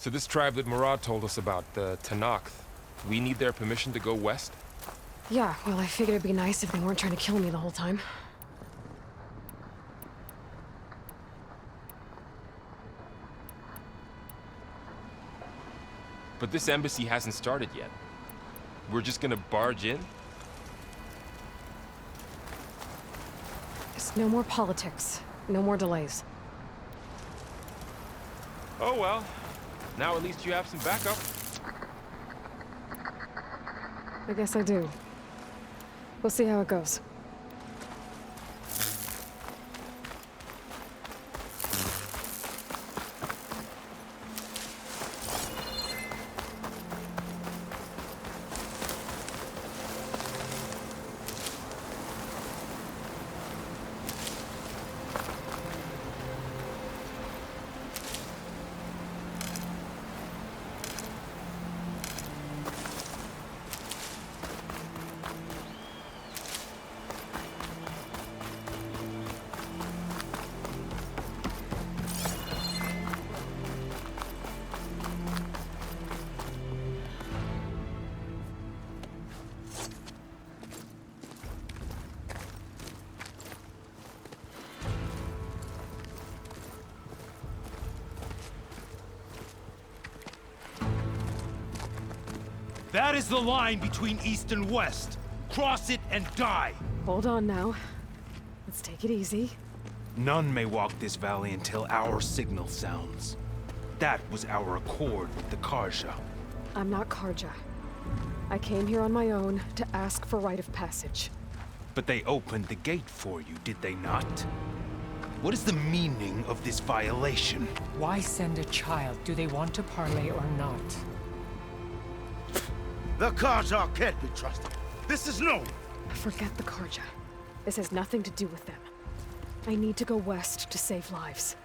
So this tribe that Murad told us about, the Tenakth, we need their permission to go west? Yeah, well, I figured it'd be nice if they weren't trying to kill me the whole time. But this embassy hasn't started yet. We're just gonna barge in? Just no more politics. No more delays. Oh well. Now at least you have some backup. I guess I do. We'll see how it goes. That is the line between East and West. Cross it and die. Hold on now. Let's take it easy. None may walk this valley until our signal sounds. That was our accord with the Karja. I'm not Karja. I came here on my own to ask for rite of passage. But they opened the gate for you, did they not? What is the meaning of this violation? Why send a child? Do they want to parley or not? The Karja can't be trusted. This is known. Forget the Karja. This has nothing to do with them. I need to go west to save lives.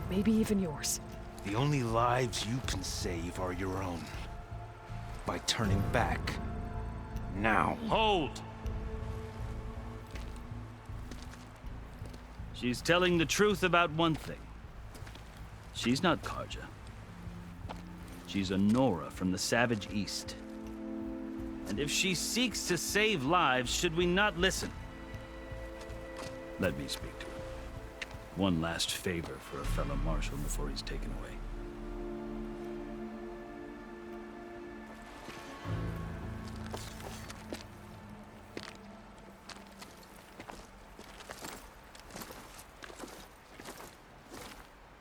Maybe even yours. The only lives you can save are your own. By turning back. Now. Hold! She's telling the truth about one thing. She's not Karja. She's a Nora from the Savage East. And if she seeks to save lives, should we not listen? Let me speak to her. One last favor for a fellow marshal before he's taken away.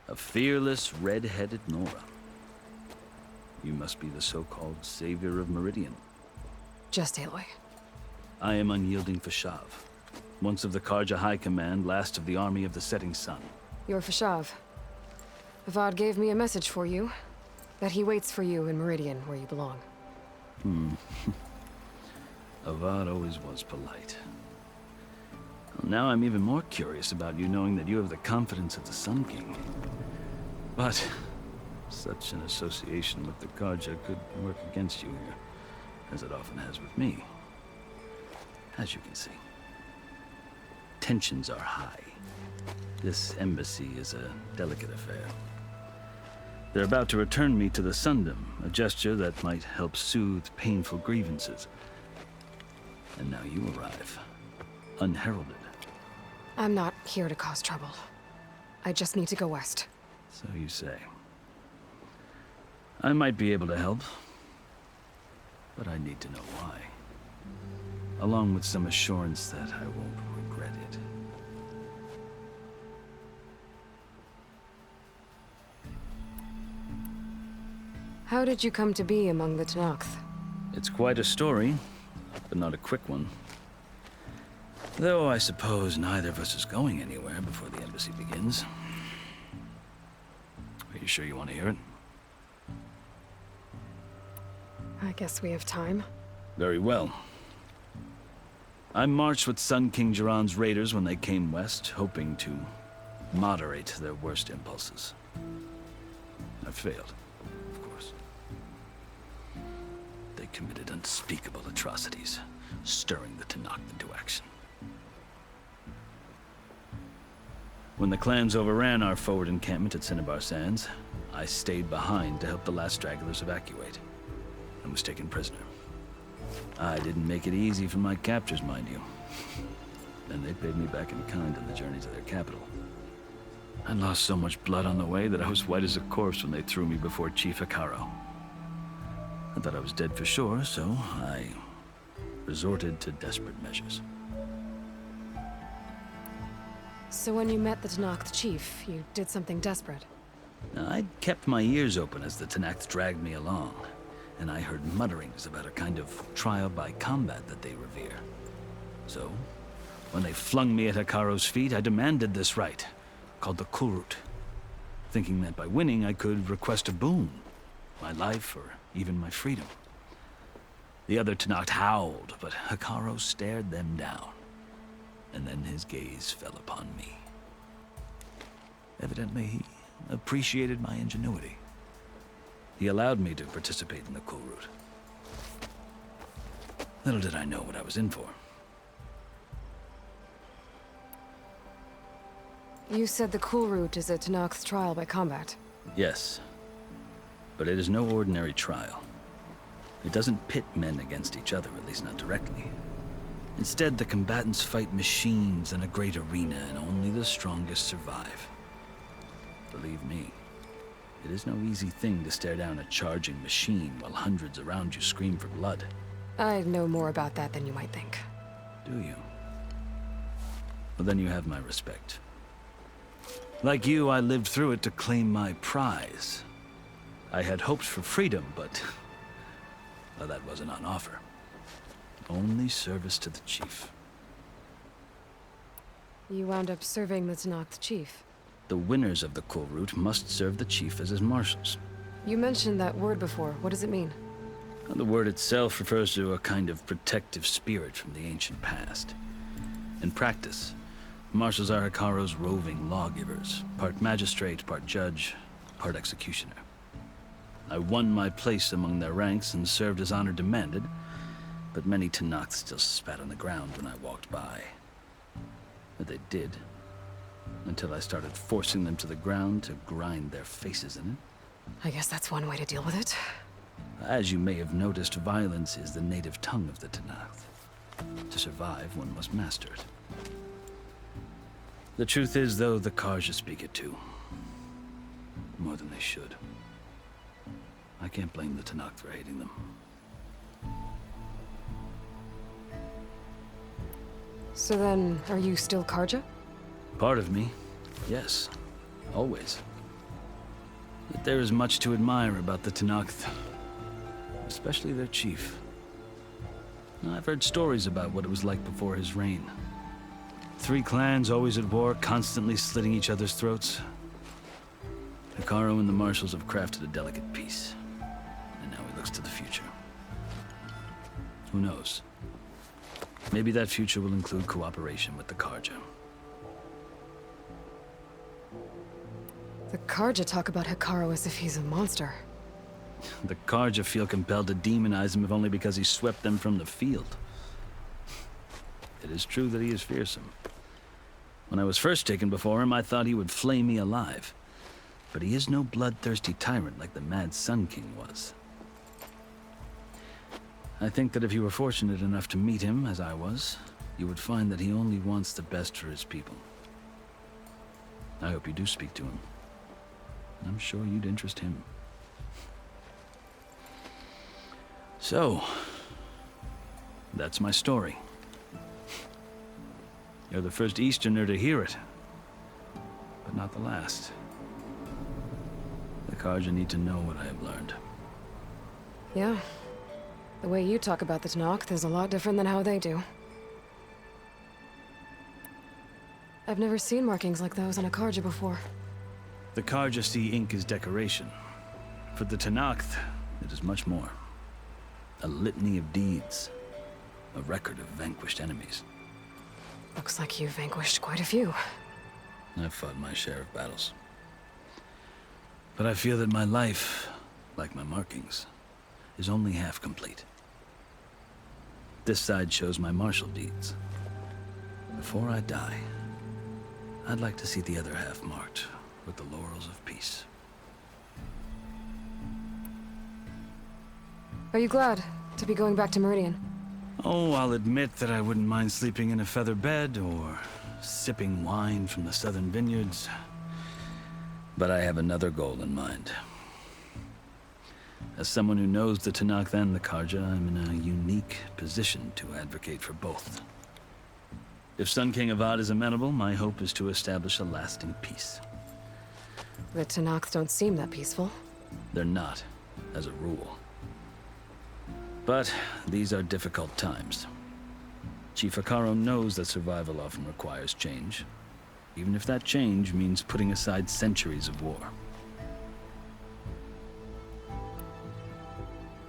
A fearless, red-headed Nora. You must be the so-called savior of Meridian. Just Aloy. I am unyielding Fashav, once of the Karja High Command, last of the army of the Setting Sun. You're Fashav. Avad gave me a message for you. That he waits for you in Meridian, where you belong. Avad always was polite. Well, now I'm even more curious about you knowing that you have the confidence of the Sun King. But such an association with the Karja could work against you here, as it often has with me. As you can see, tensions are high. This embassy is a delicate affair. They're about to return me to the Sundom, a gesture that might help soothe painful grievances. And now you arrive, unheralded. I'm not here to cause trouble. I just need to go west. So you say. I might be able to help, but I need to know why. Along with some assurance that I won't regret it. How did you come to be among the Tenakth? It's quite a story, but not a quick one. Though I suppose neither of us is going anywhere before the embassy begins. Are you sure you want to hear it? I guess we have time. Very well. I marched with Sun King Jiran's raiders when they came west, hoping to moderate their worst impulses. I failed, of course. They committed unspeakable atrocities, stirring the Tenakth into action. When the clans overran our forward encampment at Cinnabar Sands, I stayed behind to help the last stragglers evacuate, and was taken prisoner. I didn't make it easy for my captors, mind you. And they paid me back in kind on the journey to their capital. I lost so much blood on the way that I was white as a corpse when they threw me before Chief Hikaru. I thought I was dead for sure, so I resorted to desperate measures. So when you met the Tenakth chief, you did something desperate. I'd kept my ears open as the Tenakth dragged me along, and I heard mutterings about a kind of trial by combat that they revere. So, when they flung me at Hikaru's feet, I demanded this right, called the Kulrut, thinking that by winning I could request a boon, my life or even my freedom. The other Tenakth howled, but Hikaru stared them down, and then his gaze fell upon me. Evidently, he appreciated my ingenuity. He allowed me to participate in the Kulrut. Little did I know what I was in for. You said the Kulrut is a Tenakth's trial by combat. Yes, but it is no ordinary trial. It doesn't pit men against each other, at least not directly. Instead, the combatants fight machines in a great arena, and only the strongest survive. Believe me, it is no easy thing to stare down a charging machine while hundreds around you scream for blood. I know more about that than you might think. Do you? Well, then you have my respect. Like you, I lived through it to claim my prize. I had hoped for freedom, but well, that wasn't on offer. Only service to the chief. You wound up serving the Tenakth chief. The winners of the Kulrut must serve the chief as his marshals. You mentioned that word before. What does it mean? The word itself refers to a kind of protective spirit from the ancient past. In practice, marshals are Hikaru's roving lawgivers, part magistrate, part judge, part executioner. I won my place among their ranks and served as honor demanded, but many Tenakth still spat on the ground when I walked by. But they did, until I started forcing them to the ground to grind their faces in it. I guess that's one way to deal with it. As you may have noticed, violence is the native tongue of the Tenakth. To survive, one must master it. The truth is, though, the Karja speak it too. More than they should. I can't blame the Tenakth for hating them. So then, are you still Karja? Part of me, yes. Always. Yet there is much to admire about the Tenakth. Especially their chief. I've heard stories about what it was like before his reign. 3 clans always at war, constantly slitting each other's throats. Hikaru and the marshals have crafted a delicate peace. And now he looks to the future. Who knows? Maybe that future will include cooperation with the Karja. The Karja talk about Hikaru as if he's a monster. The Karja feel compelled to demonize him if only because he swept them from the field. It is true that he is fearsome. When I was first taken before him, I thought he would flay me alive. But he is no bloodthirsty tyrant like the Mad Sun King was. I think that if you were fortunate enough to meet him, as I was, you would find that he only wants the best for his people. I hope you do speak to him. I'm sure you'd interest him. So, that's my story. You're the first Easterner to hear it, but not the last. The Karja need to know what I have learned. Yeah. The way you talk about the Tenakth is a lot different than how they do. I've never seen markings like those on a Karja before. The Karja see ink as decoration. For the Tenakth, it is much more. A litany of deeds. A record of vanquished enemies. Looks like you've vanquished quite a few. I've fought my share of battles. But I feel that my life, like my markings, is only half complete. This side shows my martial deeds. Before I die, I'd like to see the other half marked with the laurels of peace. Are you glad to be going back to Meridian? Oh, I'll admit that I wouldn't mind sleeping in a feather bed or sipping wine from the southern vineyards. But I have another goal in mind. As someone who knows the Tanakh and the Karja, I'm in a unique position to advocate for both. If Sun King Avad is amenable, my hope is to establish a lasting peace. The Tanakhs don't seem that peaceful. They're not, as a rule. But these are difficult times. Chief Akaro knows that survival often requires change, even if that change means putting aside centuries of war.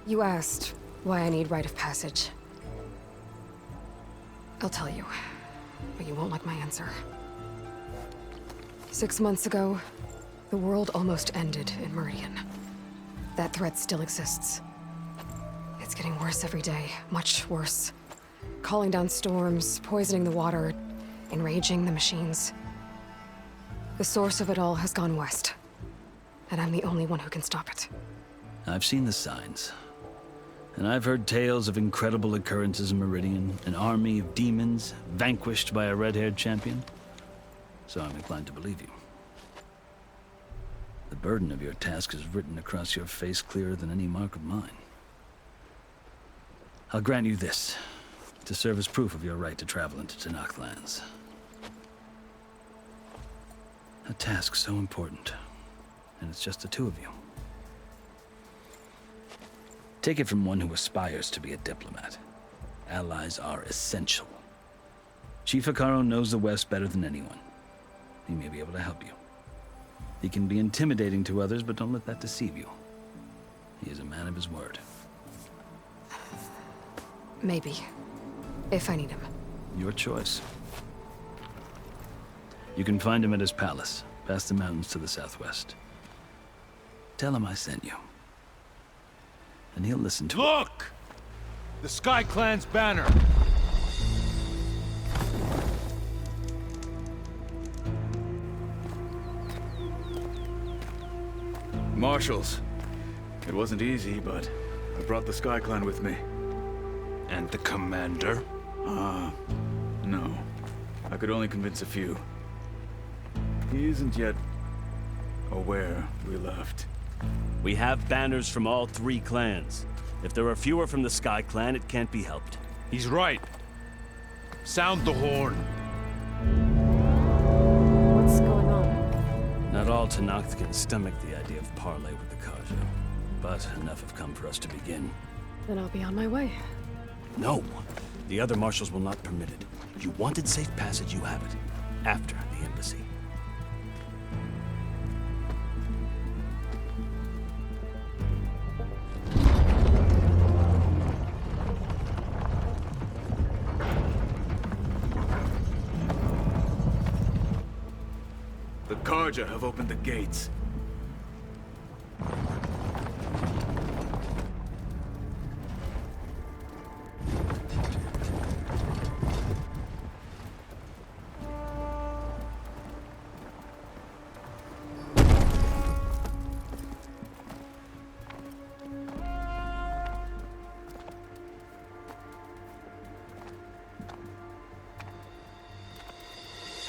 You asked why I need rite of passage. I'll tell you, but you won't like my answer. 6 months ago, the world almost ended in Meridian. That threat still exists. It's getting worse every day, much worse. Calling down storms, poisoning the water, enraging the machines. The source of it all has gone west, and I'm the only one who can stop it. I've seen the signs. And I've heard tales of incredible occurrences in Meridian, an army of demons vanquished by a red-haired champion. So I'm inclined to believe you. The burden of your task is written across your face clearer than any mark of mine. I'll grant you this, to serve as proof of your right to travel into Tanakh lands. A task so important, and it's just the two of you. Take it from one who aspires to be a diplomat. Allies are essential. Chief Akaro knows the West better than anyone. He may be able to help you. He can be intimidating to others, but don't let that deceive you. He is a man of his word. Maybe. If I need him. Your choice. You can find him at his palace, past the mountains to the southwest. Tell him I sent you. And he'll listen to it. Look! The Sky Clan's banner! Marshals. It wasn't easy, but I brought the Sky Clan with me. And the commander? No. I could only convince a few. He isn't yet aware we left. We have banners from all 3 clans. If there are fewer from the Sky Clan, it can't be helped. He's right. Sound the horn. What's going on? Not all Tanakh can stomach the idea of parley with the Karja, but enough have come for us to begin. Then I'll be on my way. No! The other marshals will not permit it. You wanted safe passage, you have it. After the embassy. The Karja have opened the gates.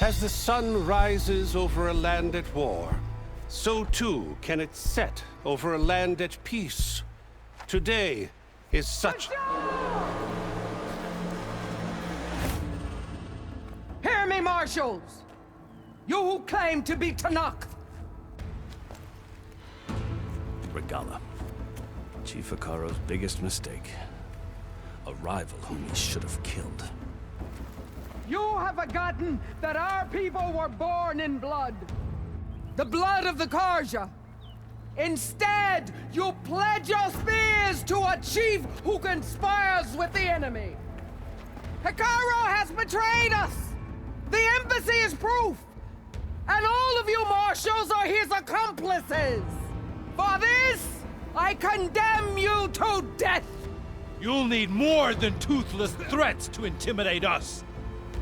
As the sun rises over a land at war, so too can it set over a land at peace. Today is such... Hear me, marshals! You who claim to be Tanakh! Regala. Chief Akaro's biggest mistake. A rival whom he should have killed. You have forgotten that our people were born in blood. The blood of the Karja. Instead, you pledge your spears to a chief who conspires with the enemy. Akaro has betrayed us! The embassy is proof! And all of you marshals are his accomplices! For this, I condemn you to death! You'll need more than toothless threats to intimidate us.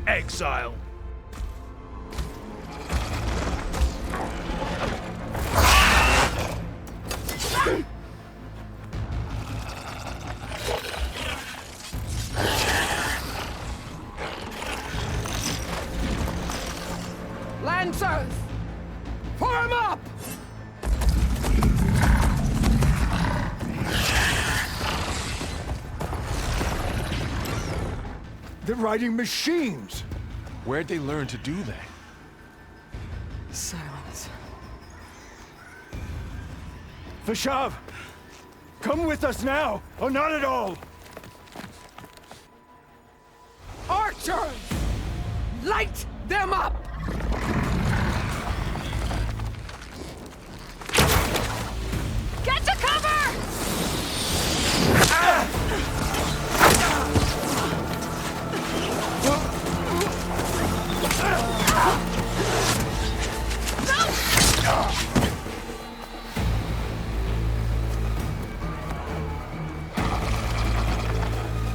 Exile. They're riding machines. Where'd they learn to do that? Silence. Vashav, come with us now, or not at all. Archers! Light them up! Get to cover!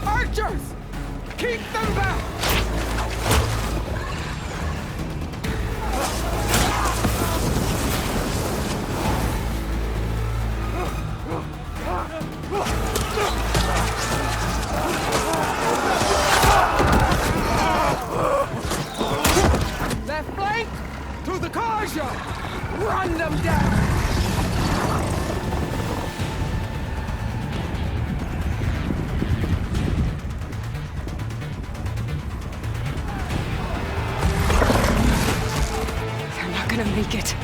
Archers! Keep them back! Left flank! To the Karja! Run them down! They're not gonna make it.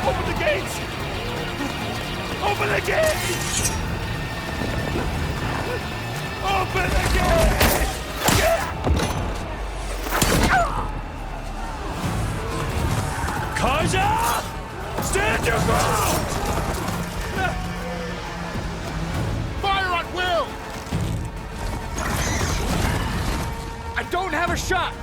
Open the gates! Open the gates! Open the gates! Kaja! Stand your ground! Fire at will! I don't have a shot!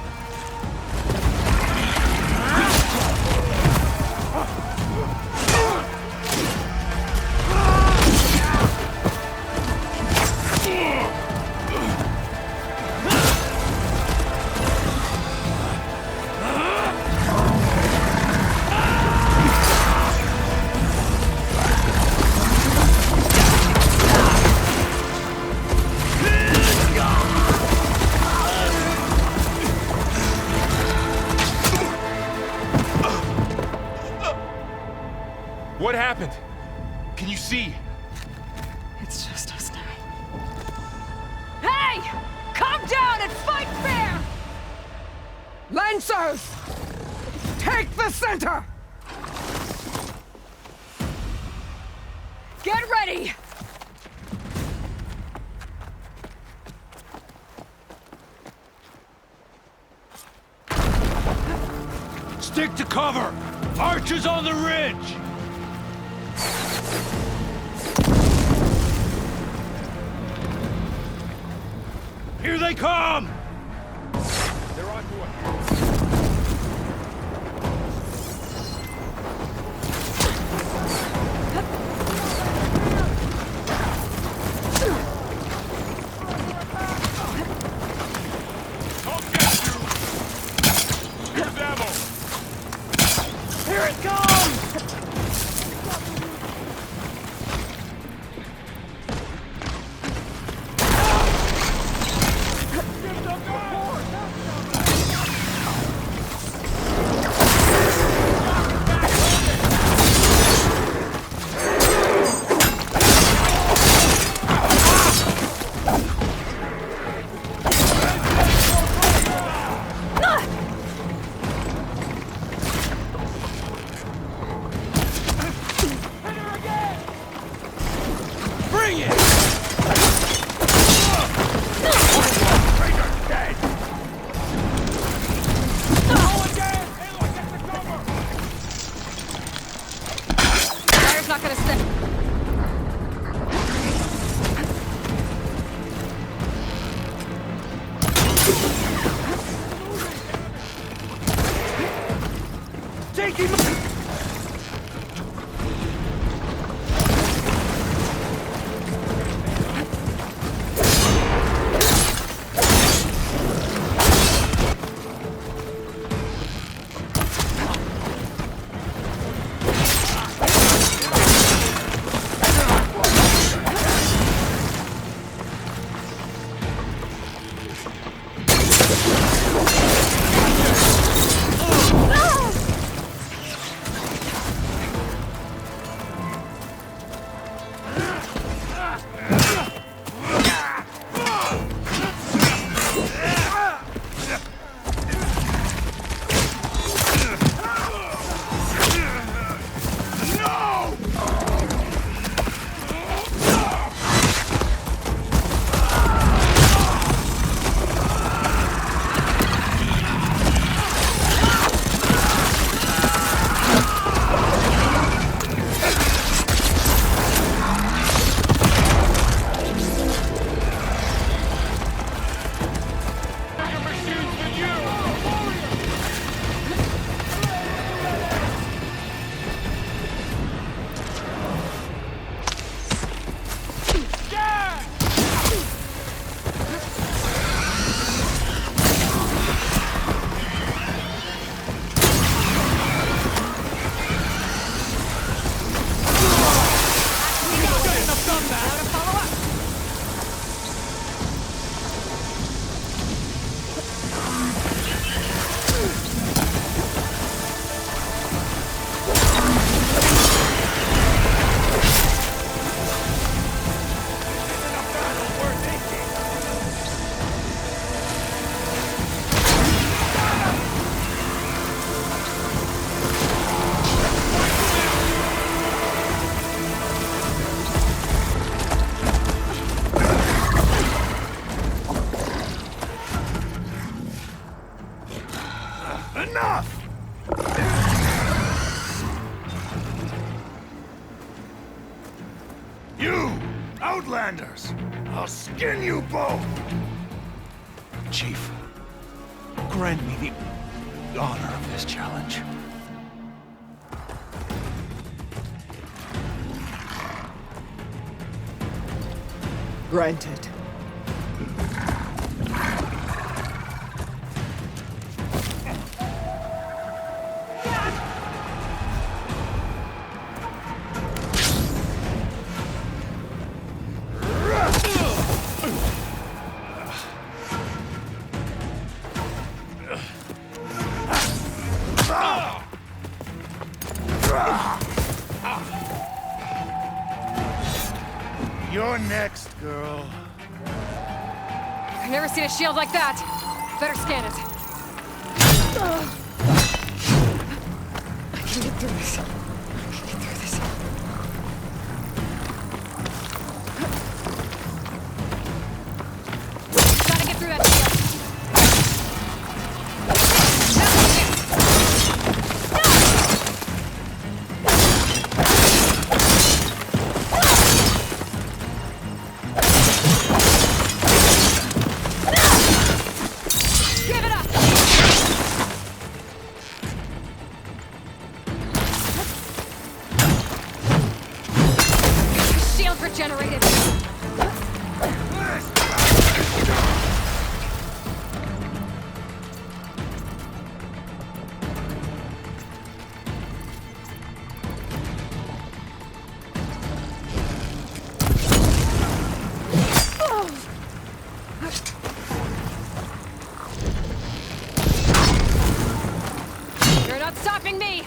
What happened? Can you see? It's just us now. Hey! Calm down and fight fair! Lancers! Take the center! Get ready! Stick to cover! Archers on the ridge! Here they come! They're on board. I'll get you! Here's ammo! Here it comes! Not gonna stick. Take him! Enough! You, Outlanders! I'll skin you both! Chief, grant me the honor of this challenge. Granted. You're next, girl. I've never seen a shield like that. Better scan it. I can get through this. I can get through this. Gotta get through that shield. Generated. You're not stopping me.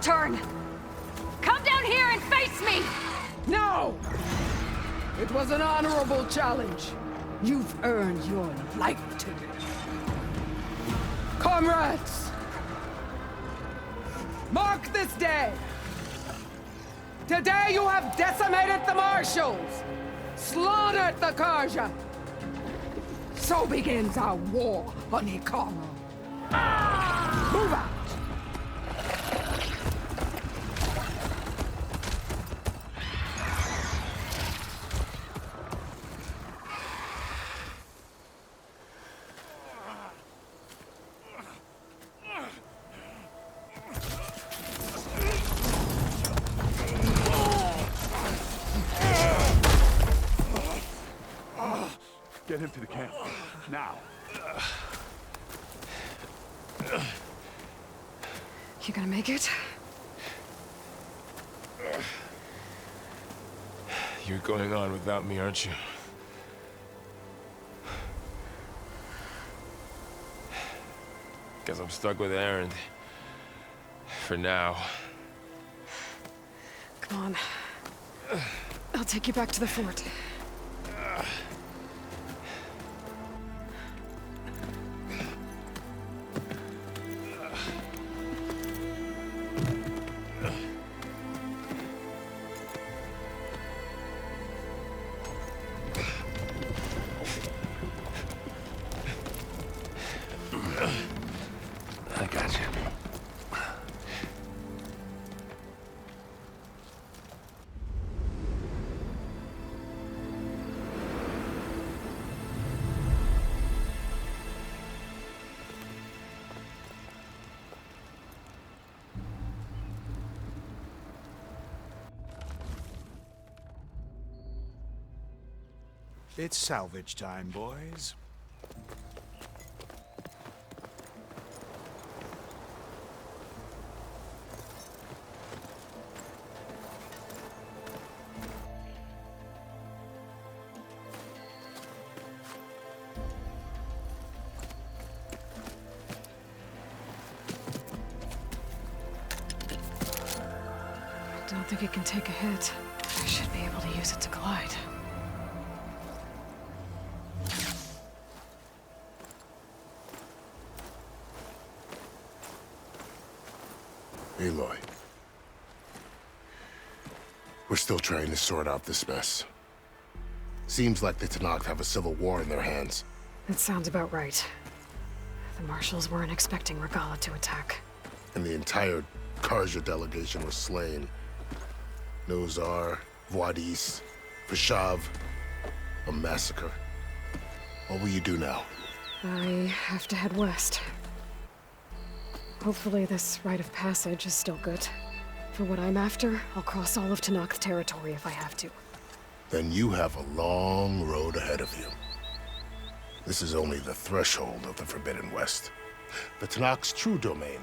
Turn! Come down here and face me! No! It was an honorable challenge. You've earned your life today. Comrades! Mark this day! Today you have decimated the Marshals! Slaughtered the Karja! So begins our war on Hikaru. Move out! Get him to the camp. Now. You gonna make it? You're going on without me, aren't you? Guess I'm stuck with Aaron. For now. Come on. I'll take you back to the fort. I got you. It's salvage time, boys. I don't think it can take a hit. I should be able to use it to glide. Aloy. We're still trying to sort out this mess. Seems like the Tenakth have a civil war in their hands. That sounds about right. The marshals weren't expecting Regalla to attack. And the entire Karja delegation was slain. Nozar, Voidis, Vashav. A massacre. What will you do now? I have to head west. Hopefully this rite of passage is still good. For what I'm after, I'll cross all of Tenakth territory if I have to. Then you have a long road ahead of you. This is only the threshold of the Forbidden West. The Tenakth's true domain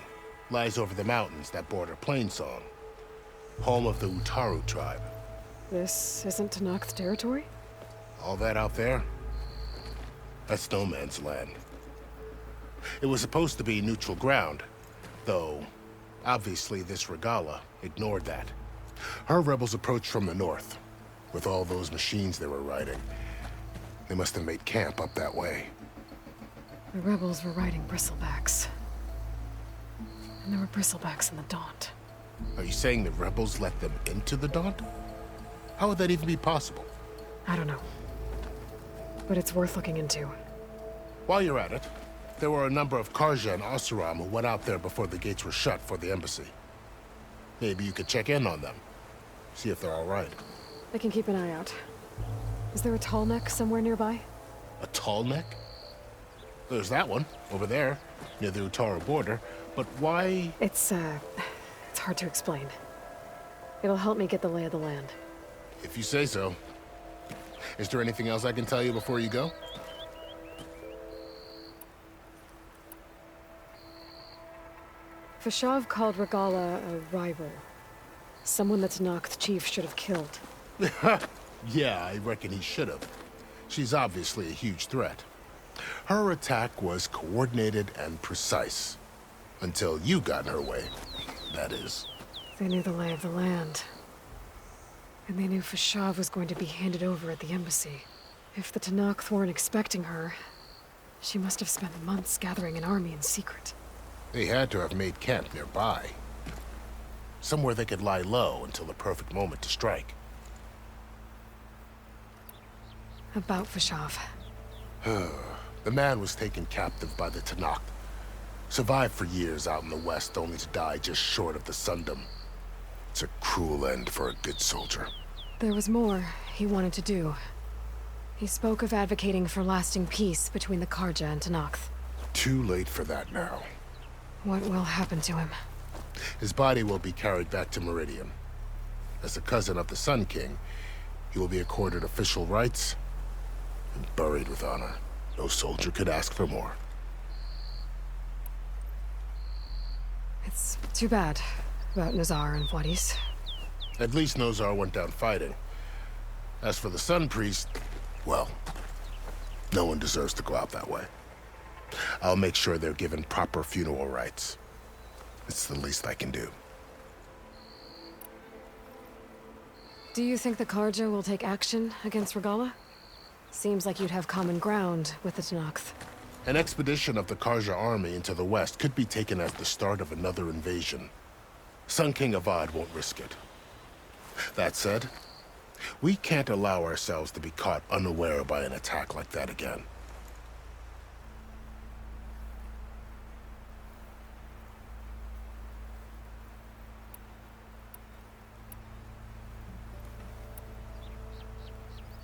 lies over the mountains that border Plainsong, home of the Utaru tribe. This isn't Tenakth territory? All that out there? That's no man's land. It was supposed to be neutral ground, though obviously this Regalla ignored that. Her rebels approached from the north, with all those machines they were riding. They must have made camp up that way. The rebels were riding bristlebacks. And there were bristlebacks in the Daunt. Are you saying the rebels let them into the Daunt? How would that even be possible? I don't know. But it's worth looking into. While you're at it, there were a number of Karja and Oseram who went out there before the gates were shut for the embassy. Maybe you could check in on them. See if they're all right. I can keep an eye out. Is there a tall neck somewhere nearby? A tall neck? There's that one, over there, near the Utaru border. But why? It's hard to explain. It'll help me get the lay of the land. If you say so. Is there anything else I can tell you before you go? Vashav called Regalla a rival. Someone the Tenakth chief should have killed. Yeah, I reckon he should have. She's obviously a huge threat. Her attack was coordinated and precise. Until you got in her way, that is. They knew the lay of the land. And they knew Vashav was going to be handed over at the embassy. If the Tenakth weren't expecting her, she must have spent months gathering an army in secret. They had to have made camp nearby. Somewhere they could lie low until the perfect moment to strike. About Vashav. The man was taken captive by the Tenakth. Survived for years out in the west, only to die just short of the Sundom. It's a cruel end for a good soldier. There was more he wanted to do. He spoke of advocating for lasting peace between the Karja and Tenakth. Too late for that now. What will happen to him? His body will be carried back to Meridian. As a cousin of the Sun King, he will be accorded official rights and buried with honor. No soldier could ask for more. It's too bad about Nozar and Voidis. At least Nozar went down fighting. As for the Sun Priest, well, no one deserves to go out that way. I'll make sure they're given proper funeral rites. It's the least I can do. Do you think the Karja will take action against Regalla? Seems like you'd have common ground with the Tenakth. An expedition of the Karja army into the west could be taken as the start of another invasion. Sun King Avad won't risk it. That said, we can't allow ourselves to be caught unaware by an attack like that again.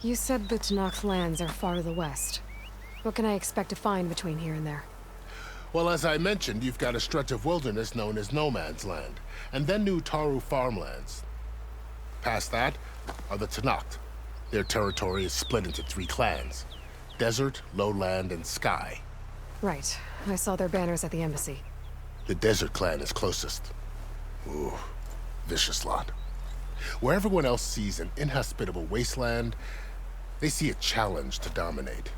You said the Tenakth lands are far to the west. What can I expect to find between here and there? Well, as I mentioned, you've got a stretch of wilderness known as No Man's Land, and then Utaru farmlands. Past that are the Tenakth, Their territory is split into 3 clans: Desert, Lowland, and Sky. Right. I saw their banners at the embassy. The Desert clan is closest. Ooh, vicious lot. Where everyone else sees an inhospitable wasteland, they see a challenge to dominate.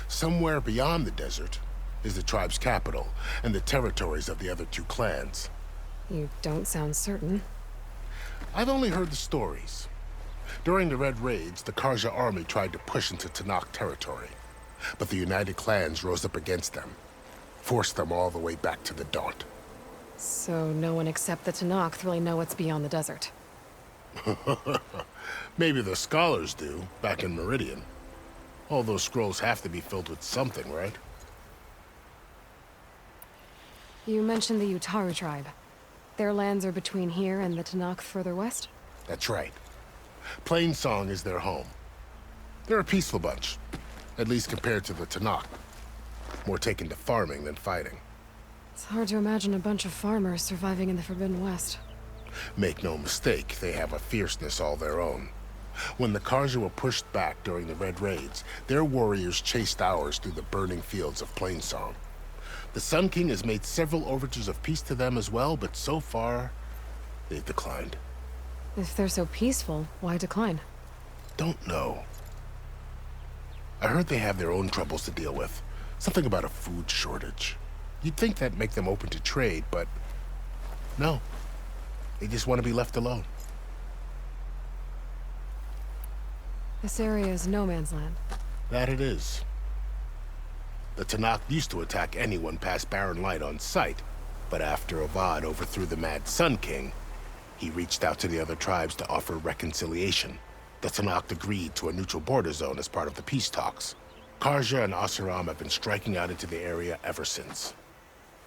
Somewhere beyond the desert is the tribe's capital and the territories of the other 2 clans. You don't sound certain. I've only heard the stories. During the Red Raids, the Karja army tried to push into Tanakh territory, but the United Clans rose up against them, forced them all the way back to the Daunt. So no one except the Tanakh really know what's beyond the desert. Maybe the scholars do, back in Meridian. All those scrolls have to be filled with something, right? You mentioned the Utaru tribe. Their lands are between here and the Tanakh further west? That's right. Plainsong is their home. They're a peaceful bunch, at least compared to the Tanakh. More taken to farming than fighting. It's hard to imagine a bunch of farmers surviving in the Forbidden West. Make no mistake, they have a fierceness all their own. When the Karja were pushed back during the Red Raids, their warriors chased ours through the burning fields of Plainsong. The Sun King has made several overtures of peace to them as well, but so far, they've declined. If they're so peaceful, why decline? Don't know. I heard they have their own troubles to deal with. Something about a food shortage. You'd think that'd make them open to trade, but no. They just want to be left alone. This area is no man's land. That it is. The Tanakh used to attack anyone past Barren Light on sight, but after Avad overthrew the Mad Sun King, he reached out to the other tribes to offer reconciliation. The Tanakh agreed to a neutral border zone as part of the peace talks. Karja and Asuram have been striking out into the area ever since.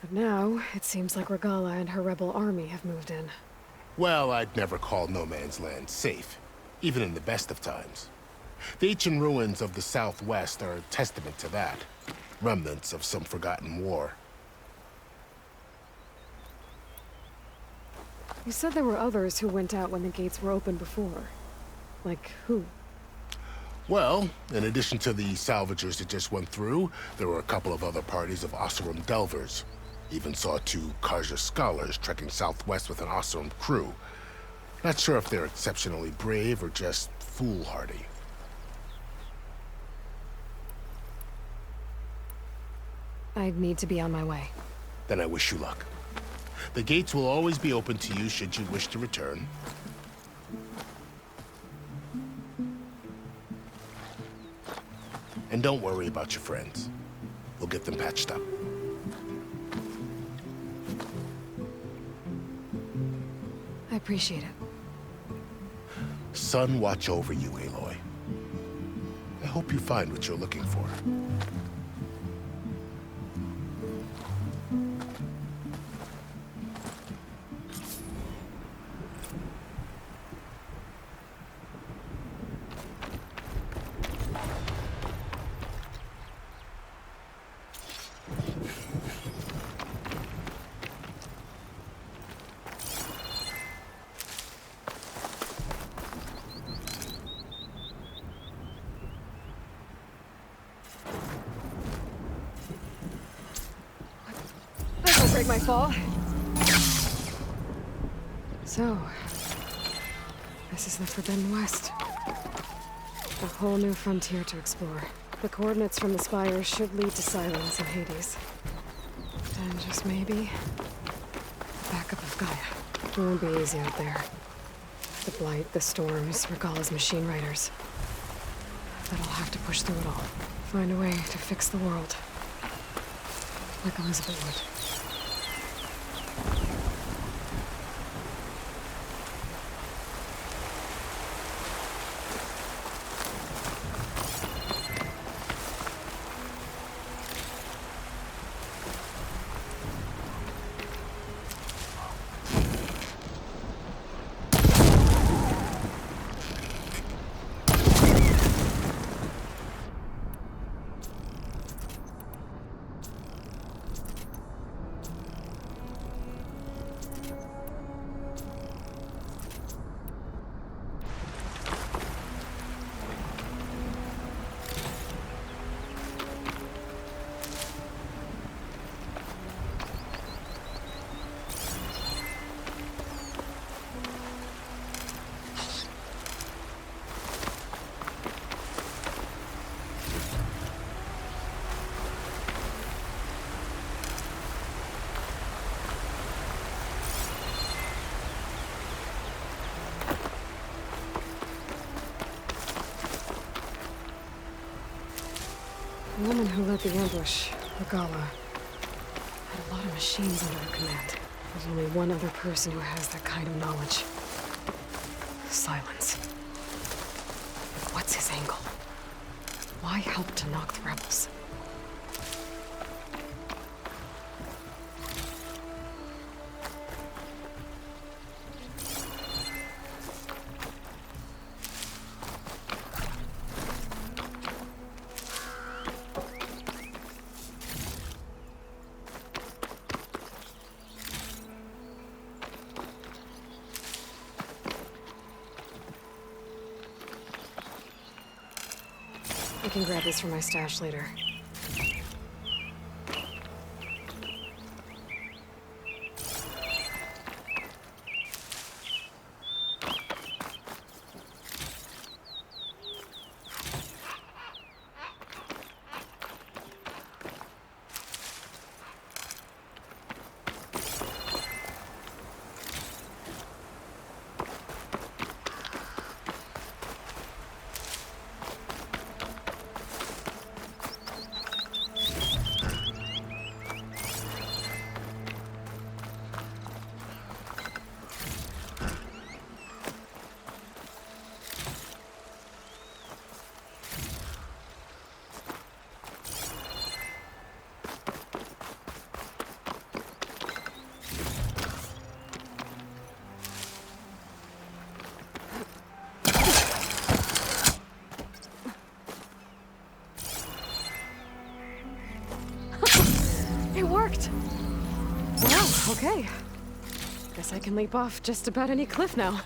But now, it seems like Regala and her rebel army have moved in. Well, I'd never call no man's land safe, even in the best of times. The ancient ruins of the Southwest are a testament to that. Remnants of some forgotten war. You said there were others who went out when the gates were open before. Like who? Well, in addition to the salvagers that just went through, there were a couple of other parties of Oseram delvers. Even saw 2 Karja scholars trekking southwest with an Oseram crew. Not sure if they're exceptionally brave or just foolhardy. I need to be on my way. Then I wish you luck. The gates will always be open to you should you wish to return. And don't worry about your friends. We'll get them patched up. I appreciate it. Sun watch over you, Aloy. I hope you find what you're looking for. Don't break my fall. So, this is the Forbidden West. A whole new frontier to explore. The coordinates from the spires should lead to Silence and Hades. And just maybe, the backup of Gaia. It won't be easy out there. The Blight, the Storms, Regala's machine riders. But I'll have to push through it all. Find a way to fix the world. Like Elizabeth would. woman who led the ambush, Regala, had a lot of machines under her command. There's only one other person who has that kind of knowledge. Silence. What's his angle? Why help to knock the rebels? I can grab this from my stash later. It worked! Well, okay. Guess I can leap off just about any cliff now.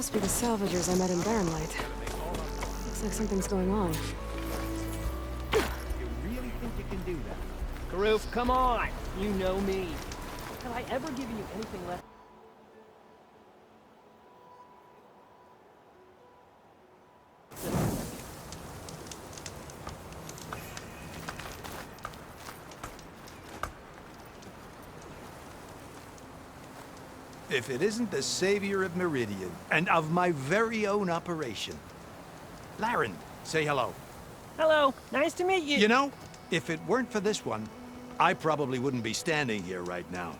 must be the salvagers I met in Barrenlight. Looks like something's going on. You really think you can do that? Karoof, come on! You know me. Have I ever given you anything left? If it isn't the savior of Meridian, and of my very own operation. Laren, say hello. Hello, nice to meet you. You know, if it weren't for this one, I probably wouldn't be standing here right now.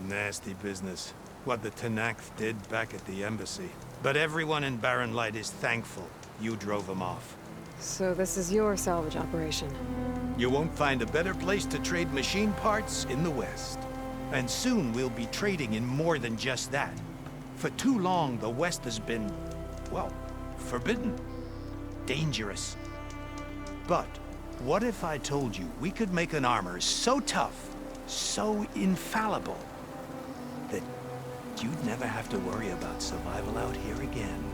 Nasty business. What the Tenakth did back at the embassy. But everyone in Barrenlight is thankful you drove them off. So this is your salvage operation. You won't find a better place to trade machine parts in the West. And soon we'll be trading in more than just that. For too long, the West has been, well, forbidden. Dangerous. But what if I told you we could make an armor so tough, so infallible, that you'd never have to worry about survival out here again?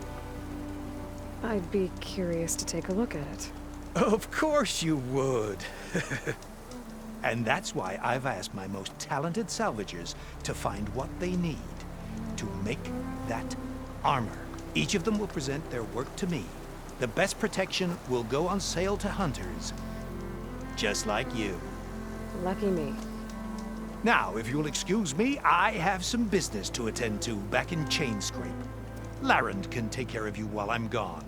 I'd be curious to take a look at it. Of course you would. And that's why I've asked my most talented salvagers to find what they need to make that armor. Each of them will present their work to me. The best protection will go on sale to hunters, just like you. Lucky me. Now, if you'll excuse me, I have some business to attend to back in Chainscrape. Laren can take care of you while I'm gone.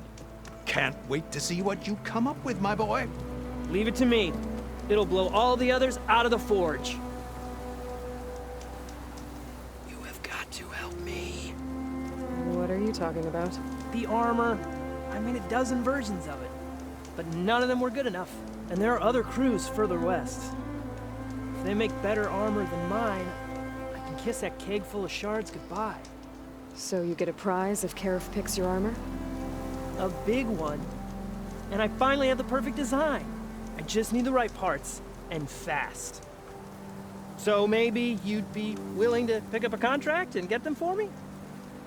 Can't wait to see what you come up with, my boy. Leave it to me. It'll blow all the others out of the forge. You have got to help me. What are you talking about? The armor. I made a dozen versions of it. But none of them were good enough. And there are other crews further west. If they make better armor than mine, I can kiss that keg full of shards goodbye. So you get a prize if Karif picks your armor? A big one. And I finally have the perfect design. I just need the right parts, and fast. So maybe you'd be willing to pick up a contract and get them for me?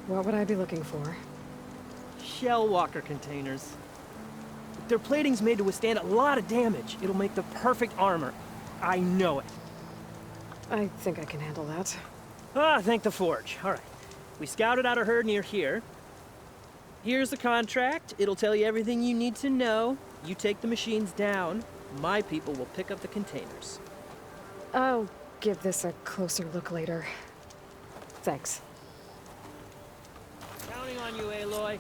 What would I be looking for? Shell walker containers. Their plating's made to withstand a lot of damage. It'll make the perfect armor. I know it. I think I can handle that. Ah, thank the forge. All right. We scouted out a herd near here. Here's the contract. It'll tell you everything you need to know. You take the machines down. My people will pick up the containers. I'll give this a closer look later. Thanks. Counting on you, Aloy.